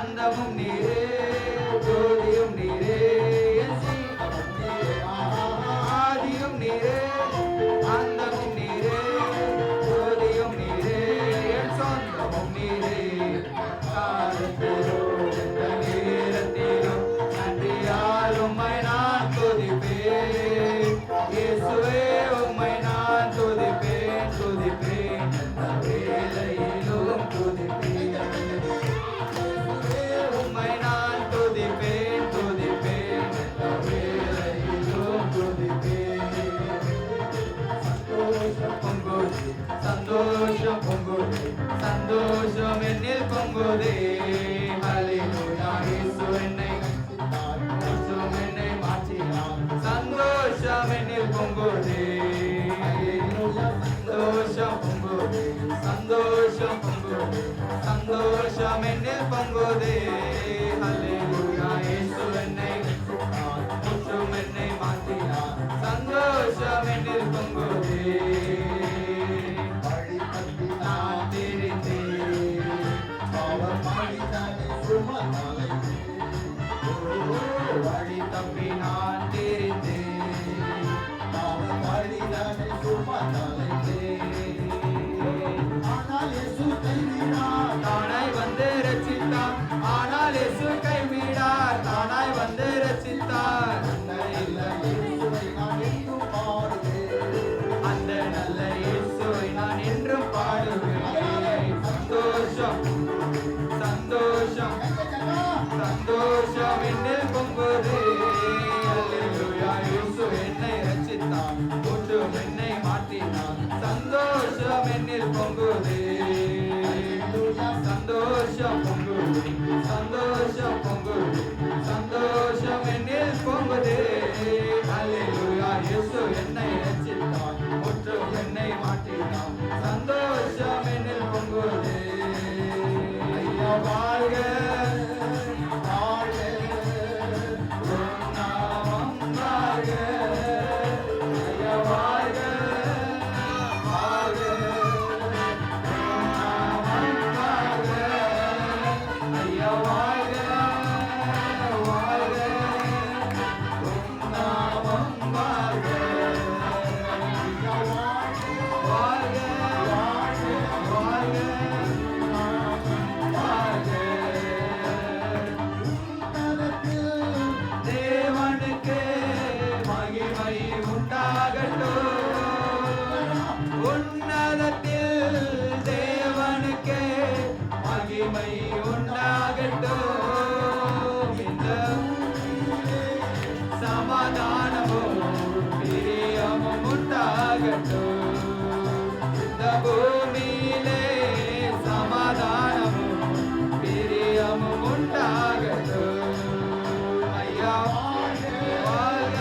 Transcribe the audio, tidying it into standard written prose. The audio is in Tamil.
அந்தமும் நீரே ஜோதியும் நீரே ஆதியும் நீரே அந்தமும் நீரே ஜோதியும் நீரே என் சொந்தமும் நீரே காலத்திலும் எந்த நேரத்திலும் நன்றியால் உம்மை நான் துதிப்பேன் இயேசுவே உம்மை நான் துதிப்பேன் துதிப்பேன் எந்த வேளையிலும் துதிப்பேன் உம்மை நான் துதிப்பேன் துதிப்பேன் எந்த வேளையிலும் துதிப்பேன் சந்தோஷம் பொங்குதே சந்தோஷம் என்னில் பொங்குதே ஹல்லேலூயா இயேசு என்னை மாற்றினார் சந்தோஷம் என்னில் பொங்குதே சந்தோஷம் பொங்குதே சந்தோஷம் பொங்குதே சந்தோஷம் என்னில் பொங்குதே ஹல்லேலூயா இயேசு என்னை மாற்றினார் சந்தோஷம் என்னில் பொங்குதே வழி தப்பி நான் தெரிந்தேன் வழிதானே சுமந்தலைத்தேன் ஆனால் இயேசு கைவிடார் தானாய் வந்து ரட்சித்தார் ஆனால் இயேசு கைவிடார் தானாய் வந்து ரட்சித்தார் அந்த நல்ல இயேசுவை நான் என்றும் பாடுவேன் சந்தோஷம் சந்தோஷம் சந்தோஷம் என்னில் பொங்குதே அல்லேலூயா இயேசு என்னை ரட்சித்தார் முற்றும் என்னை மாற்றினார் சந்தோஷம் என்னில் பொங்குதே சந்தோஷம் பொங்குதே சந்தோஷம் பொங்குதே சந்தோஷம் என்னில் பொங்குதே அல்லேலூயா இயேசு என்னை ரட்சித்தார் முற்றும் என்னை மாற்றினார் சந்தோஷம் என்னில் பொங்குதே ஐயா வாழ்க உன்னதத்தில் தேவனுக்கே மகிமை உண்டாகட்டும் இந்த சமாதானமும் பிரியமும் உண்டாகட்டும் இந்த பூமியிலே சமாதானமும் பிரியமும் உண்டாகட்டும் ஐயா வாழ்க